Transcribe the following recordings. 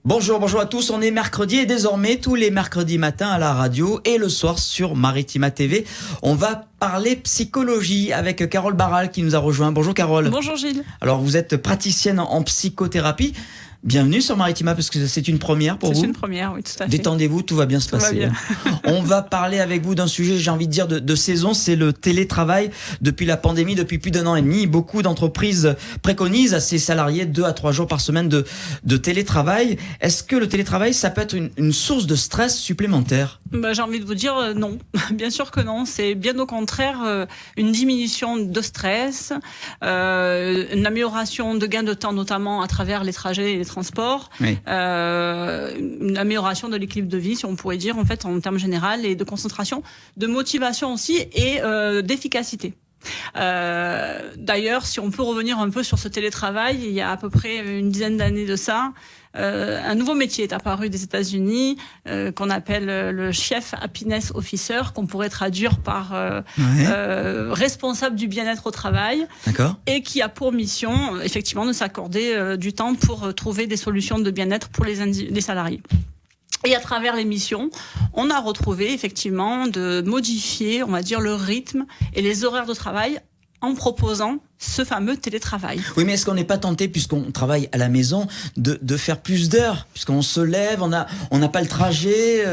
Bonjour à tous, on est mercredi et désormais tous les mercredis matins à la radio et le soir sur Maritima TV. On va parler psychologie avec Carole Barral qui nous a rejoint. Bonjour Carole. Bonjour Gilles. Alors vous êtes praticienne en psychothérapie. Bienvenue sur Maritima parce que c'est une première pour vous. C'est une première, oui, tout à fait. Détendez-vous, tout va bien se passer. Bien. On va parler avec vous d'un sujet, j'ai envie de dire, de saison, c'est le télétravail. Depuis la pandémie, depuis plus d'1 an et demi, beaucoup d'entreprises préconisent à ses salariés 2 à 3 jours par semaine de télétravail. Est-ce que le télétravail, ça peut être une source de stress supplémentaire ? J'ai envie de vous dire non. Bien sûr que non. C'est bien au contraire une diminution de stress, une amélioration de gain de temps, notamment à travers les trajets et les transports, oui. Une amélioration de l'équilibre de vie, si on pourrait dire, en fait, en termes généraux, et de concentration, de motivation aussi et d'efficacité. D'ailleurs, si on peut revenir un peu sur ce télétravail, il y a à peu près une dizaine d'années de ça, un nouveau métier est apparu des États-Unis qu'on appelle le Chief Happiness Officer, qu'on pourrait traduire par responsable du bien-être au travail. D'accord. Et qui a pour mission effectivement de s'accorder du temps pour trouver des solutions de bien-être pour les salariés. Et à travers les missions, on a retrouvé effectivement de modifier, on va dire, le rythme et les horaires de travail en proposant ce fameux télétravail. Oui, mais est-ce qu'on n'est pas tenté, puisqu'on travaille à la maison, de faire plus d'heures, puisqu'on se lève, on n'a pas le trajet,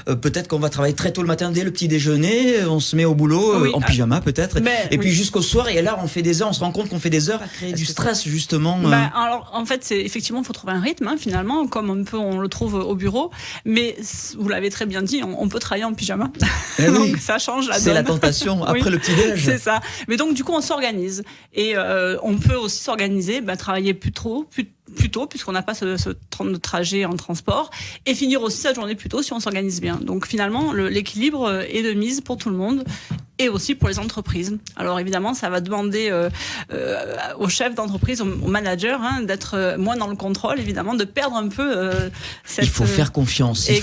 peut-être qu'on va travailler très tôt le matin dès le petit déjeuner, on se met au boulot en pyjama peut-être, et puis jusqu'au soir, et là on fait des heures, on se rend compte qu'on fait des heures, à créer du stress justement. Alors en fait, c'est effectivement, il faut trouver un rythme finalement, comme on le trouve au bureau, mais vous l'avez très bien dit, on peut travailler en pyjama, donc ça change la donne. C'est la tentation après le petit déj. C'est ça. Mais donc du coup on s'organise. Et on peut aussi s'organiser, travailler plus tôt, puisqu'on n'a pas ce temps de trajet en transport, et finir aussi sa journée plus tôt si on s'organise bien. Donc finalement, l'équilibre est de mise pour tout le monde, et aussi pour les entreprises. Alors évidemment, ça va demander aux chefs d'entreprise, aux managers, d'être moins dans le contrôle, évidemment, de perdre un peu cette... Il faut faire confiance. Il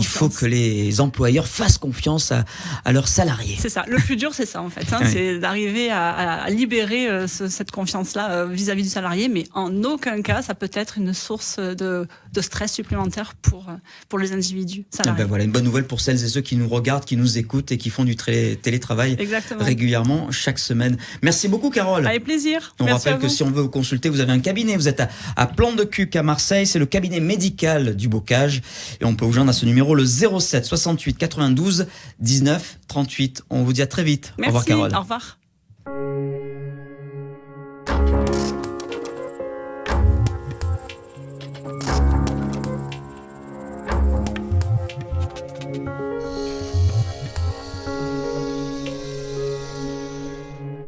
faut que les employeurs fassent confiance à leurs salariés. C'est ça. Le plus dur, c'est ça en fait. C'est d'arriver à libérer cette confiance-là vis-à-vis du salarié, mais en aucun cas, ça peut être une source de stress supplémentaire pour les individus salariés. Voilà, une bonne nouvelle pour celles et ceux qui nous regardent, qui nous écoutent et qui font du télétravail régulièrement chaque semaine. Merci beaucoup Carole. Avec plaisir. On rappelle que si on veut vous consulter, vous avez un cabinet, vous êtes à Plan de Cuc à Marseille, c'est le cabinet médical du Bocage et on peut vous joindre à ce numéro, le 07 68 92 19 38. On vous dit à très vite. Merci, au revoir Carole. Au revoir.